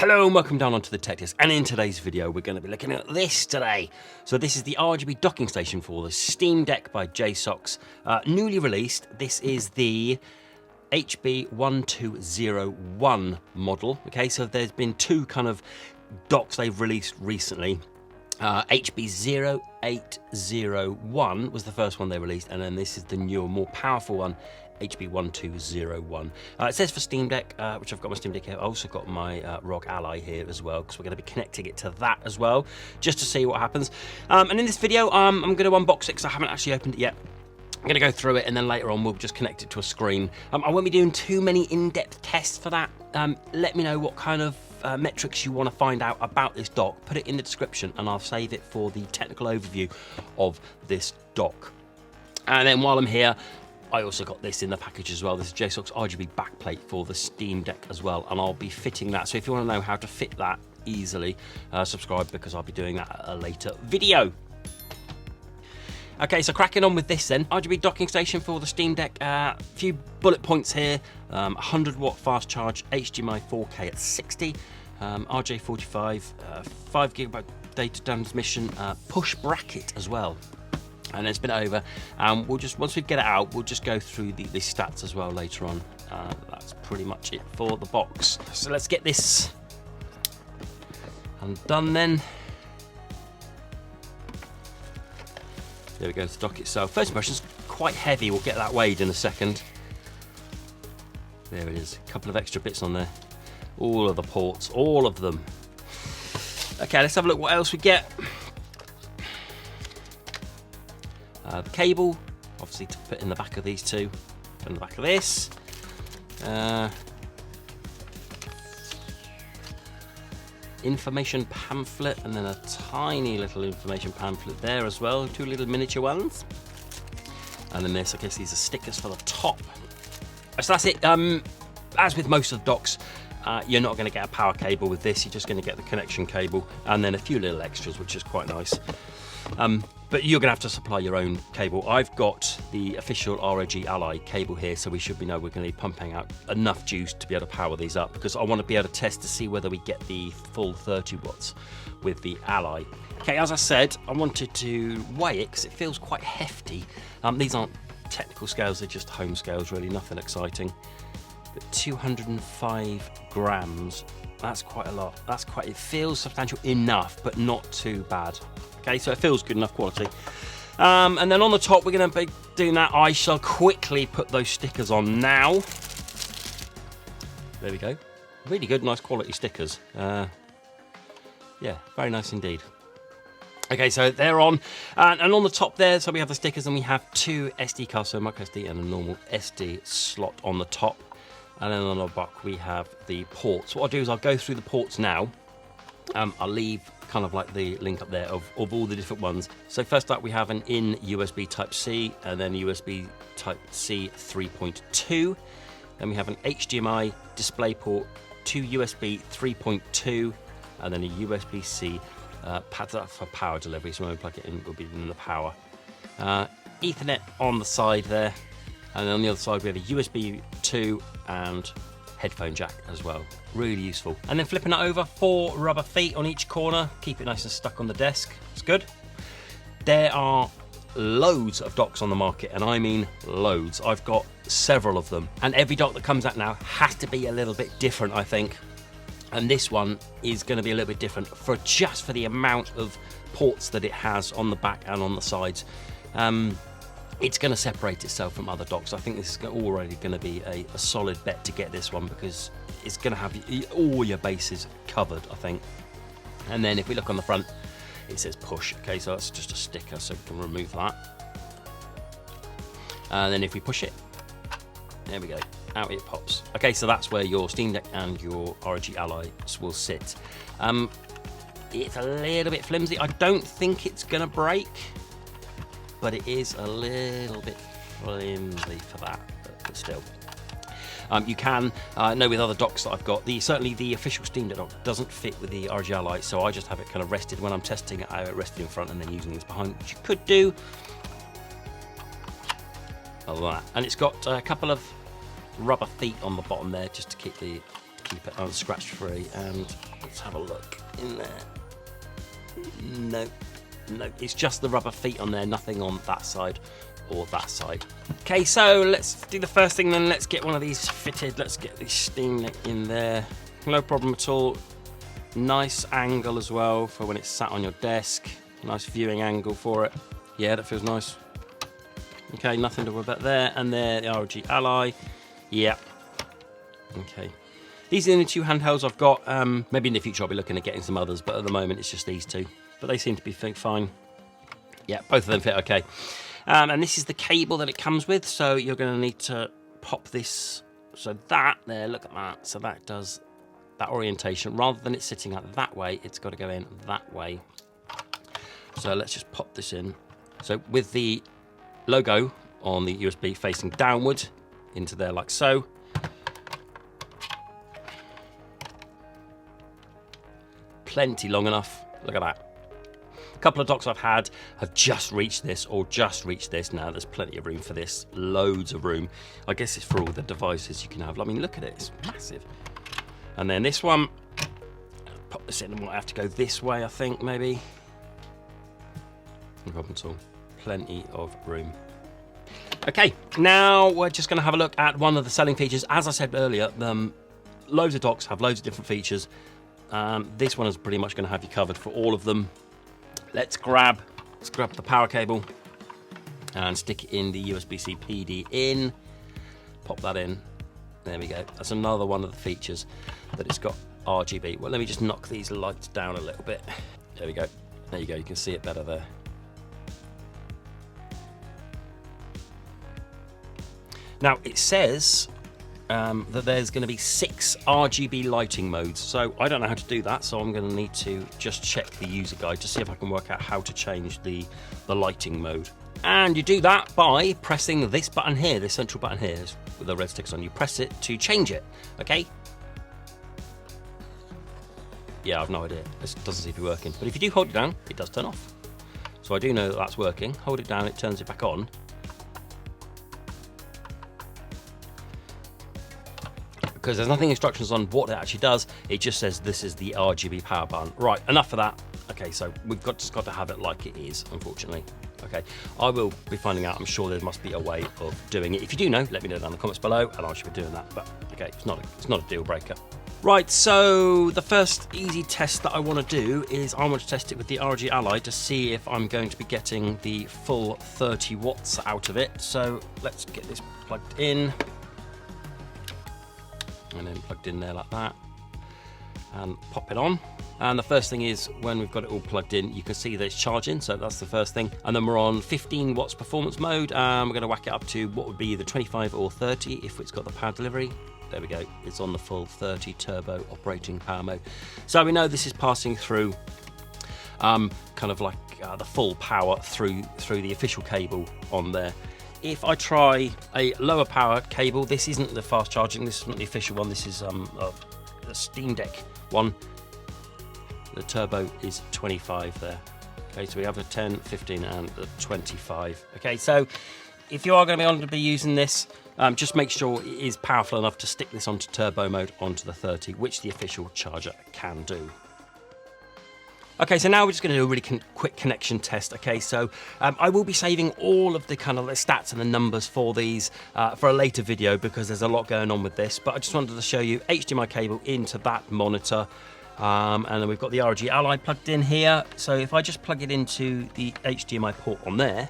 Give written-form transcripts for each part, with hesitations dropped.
Hello and welcome down onto the tech desk, and in today's video we're going to be looking at this today. So this is the RGB docking station for the Steam Deck by JSAUX, newly released. This is the HB1201 model. Okay, so there's been two kind of docks they've released recently. HB0801 was the first one they released, and then this is the newer, more powerful one, HB1201. It says for Steam Deck, which I've got my Steam Deck here. I've also got my ROG Ally here as well, because we're going to be connecting it to that as well, just to see what happens. And in this video, I'm going to unbox it because I haven't actually opened it yet. I'm going to go through it, and then later on we'll just connect it to a screen. I won't be doing too many in-depth tests for that. Let me know what kind of metrics you want to find out about this dock. Put it in the description and I'll save it for the technical overview of this dock. And then while I'm here, I also got this in the package as well. This is JSAUX RGB backplate for the Steam Deck as well, and I'll be fitting that. So if you want to know how to fit that easily, subscribe, because I'll be doing that at a later video. Okay, so cracking on with this then. RGB docking station for the Steam Deck. A few bullet points here. 100 watt fast charge, HDMI 4K at 60, RJ45, 5 GB data transmission, push bracket as well. And then spin it over. We'll just, once we get it out, we'll just go through the stats as well later on. That's pretty much it for the box. So let's get this undone then. There we go, the dock itself. First impression's quite heavy. We'll get that weighed in a second. There it is, a couple of extra bits on there. All of the ports, all of them. Okay, let's have a look what else we get. The cable, obviously to put in the back of these two, in the back of this. Information pamphlet, and then a tiny little information pamphlet there as well, two little miniature ones. And then this, I guess these are stickers for the top. So that's it. As with most of the docks, you're not going to get a power cable with this, you're just going to get the connection cable and then a few little extras, which is quite nice. But you're going to have to supply your own cable. I've got the official ROG Ally cable here, so we should be we're going to be pumping out enough juice to be able to power these up, because I want to be able to test to see whether we get the full 30 watts with the Ally. Okay, as I said, I wanted to weigh it because it feels quite hefty. These aren't technical scales, they're just home scales really, nothing exciting. But 205 grams, that's quite a lot. It feels substantial enough, but not too bad. Okay, so it feels good enough quality. And then on the top, we're going to be doing that. I shall quickly put those stickers on now. There we go. Really good, nice quality stickers. Yeah, very nice indeed. Okay, so they're on. And on the top there, so we have the stickers, and we have two SD cards, so micro SD and a normal SD slot on the top. And then on the back, we have the ports. What I'll do is I'll go through the ports now. I'll leave kind of like the link up there of all the different ones. So first up, we have an in USB Type-C, and then USB Type-C 3.2. Then we have an HDMI DisplayPort to USB 3.2, and then a USB-C pad for power delivery. So when we plug it in, it will be in the power. Ethernet on the side there, and then on the other side we have a USB 2 and headphone jack as well. Really useful. And then flipping it over, 4 rubber feet on each corner, keep it nice and stuck on the desk. It's good. There are loads of docks on the market, and I mean loads. I've got several of them, and every dock that comes out now has to be a little bit different, I think. And this one is going to be a little bit different for the amount of ports that it has on the back and on the sides. It's going to separate itself from other docks. I think this is already going to be a solid bet to get this one, because it's going to have all your bases covered, I think. And then if we look on the front, it says push. Okay, so that's just a sticker, so we can remove that. And then if we push it, there we go, out it pops. Okay, so that's where your Steam Deck and your ROG Ally will sit. It's a little bit flimsy. I don't think it's going to break, but it is a little bit flimsy for that, but still. You can know with other docks that I've got, certainly the official Steam Deck dock doesn't fit with the ROG Ally, so I just have it kind of rested. When I'm testing it, I have it rested in front and then using this behind, which you could do. Like that. And it's got a couple of rubber feet on the bottom there, just to keep it unscratch free, and Let's have a look in there. No, it's just the rubber feet on there, nothing on that side or that side. Okay, so let's do the first thing then. Let's get one of these fitted. Let's get the Steam Deck in there. No problem at all. Nice angle as well for when it's sat on your desk. Nice viewing angle for it. Yeah, that feels nice. Okay, nothing to worry about there. And there, the ROG Ally. Yep. Okay. These are the only two handhelds I've got. Maybe in the future I'll be looking at getting some others, but at the moment it's just these two. But they seem to be fine. Yeah, both of them fit okay. And this is the cable that it comes with, so you're going to need to pop this. So that there, look at that. So that does that orientation. Rather than it sitting out that way, it's got to go in that way. So let's just pop this in. So with the logo on the USB facing downward into there like so. Plenty long enough. Look at that. A couple of docks I've had have just reached this or just reached this. Now there's plenty of room for this. Loads of room. I guess it's for all the devices you can have. I mean, look at it. It's massive. And then this one, pop this in and we'll have to go this way, I think, maybe. No problem at all. Plenty of room. Okay, now we're just going to have a look at one of the selling features. As I said earlier, loads of docks have loads of different features. This one is pretty much going to have you covered for all of them. Let's grab the power cable and stick it in the USB-C PD in. Pop that in. There we go. That's another one of the features that it's got RGB. Well, let me just knock these lights down a little bit. There we go. There you go. You can see it better there. Now, it says that there's going to be 6 RGB lighting modes. So I don't know how to do that, so I'm going to need to just check the user guide to see if I can work out how to change the lighting mode. And you do that by pressing this button here, this central button here with the red sticks on. You press it to change it, okay? Yeah, I've no idea. This doesn't seem to be working. But if you do hold it down, it does turn off. So I do know that that's working. Hold it down, it turns it back on. Because there's nothing instructions on what it actually does. It just says this is the RGB power button. Right, enough of that. Okay, so we've just got to have it like it is, unfortunately. Okay, I will be finding out. I'm sure there must be a way of doing it. If you do know, let me know down in the comments below, and I should be doing that. But okay, it's not a deal breaker. Right, so the first easy test that I want to do is I want to test it with the ROG Ally to see if I'm going to be getting the full 30 watts out of it. So let's get this plugged in. And then plugged in there like that, and pop it on. And the first thing is, when we've got it all plugged in, you can see that it's charging, so that's the first thing. And then we're on 15 watts performance mode, and we're going to whack it up to what would be either 25 or 30 if it's got the power delivery. There we go, it's on the full 30 turbo operating power mode. So we know this is passing through kind of like the full power through the official cable on there. If I try a lower power cable, this isn't the fast charging, this isn't the official one, this is the Steam Deck one. The turbo is 25 there. Okay, so we have a 10, 15 and a 25. Okay, so if you are going to be using this, just make sure it is powerful enough to stick this onto turbo mode onto the 30, which the official charger can do. Okay, so now we're just going to do a really quick connection test. Okay, so I will be saving all of the kind of the stats and the numbers for these for a later video because there's a lot going on with this. But I just wanted to show you HDMI cable into that monitor. And then we've got the ROG Ally plugged in here. So if I just plug it into the HDMI port on there,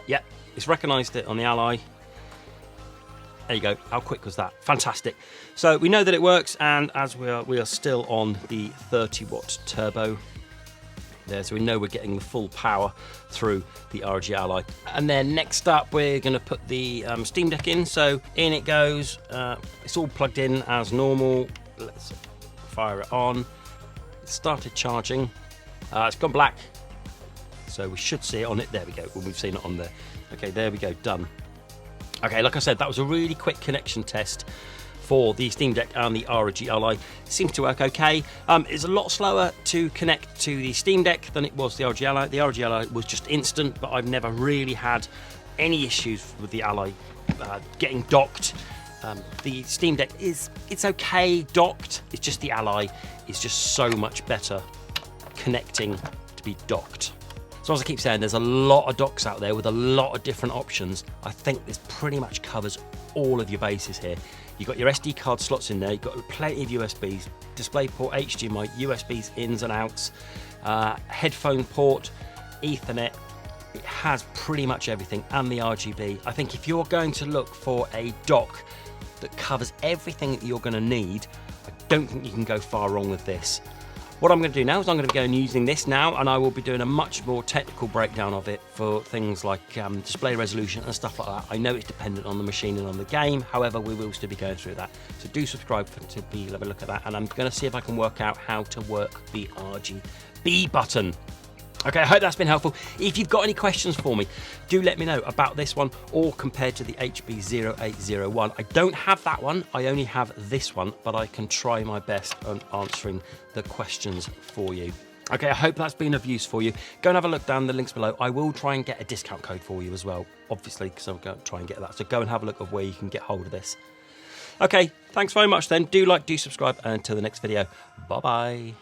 yeah, it's recognised it on the Ally. There you go. How quick was that? Fantastic. So we know that it works, and as we are still on the 30 watt turbo. There, so we know we're getting the full power through the ROG Ally. And then next up we're going to put the Steam Deck in, so in it goes. It's all plugged in as normal. Let's fire it on. It started charging. It's gone black, so we should see it on it. There we go. Well, we've seen it on there. Okay, there we go, done. Okay, like I said, that was a really quick connection test for the Steam Deck and the ROG Ally. Seems to work okay. It's a lot slower to connect to the Steam Deck than it was the ROG Ally. The ROG Ally was just instant, but I've never really had any issues with the Ally getting docked The Steam Deck it's okay docked. It's just the Ally is just so much better connecting to be docked. So as I keep saying, there's a lot of docks out there with a lot of different options. I think this pretty much covers all of your bases here. You've got your SD card slots in there, you've got plenty of USBs, DisplayPort, HDMI, USBs ins and outs, headphone port, Ethernet. It has pretty much everything, and the RGB. I think if you're going to look for a dock that covers everything that you're going to need, I don't think you can go far wrong with this. What I'm going to do now is I'm going to be going using this now, and I will be doing a much more technical breakdown of it for things like display resolution and stuff like that. I know it's dependent on the machine and on the game, however, we will still be going through that. So do subscribe to have a look at that, and I'm going to see if I can work out how to work the RGB button. Okay, I hope that's been helpful. If you've got any questions for me, do let me know about this one or compared to the HB0801. I don't have that one, I only have this one, but I can try my best on answering the questions for you. Okay, I hope that's been of use for you. Go and have a look down the links below. I will try and get a discount code for you as well, obviously, because I'm going to try and get that. So go and have a look of where you can get hold of this. Okay, thanks very much then. Do like, do subscribe, and until the next video, bye-bye.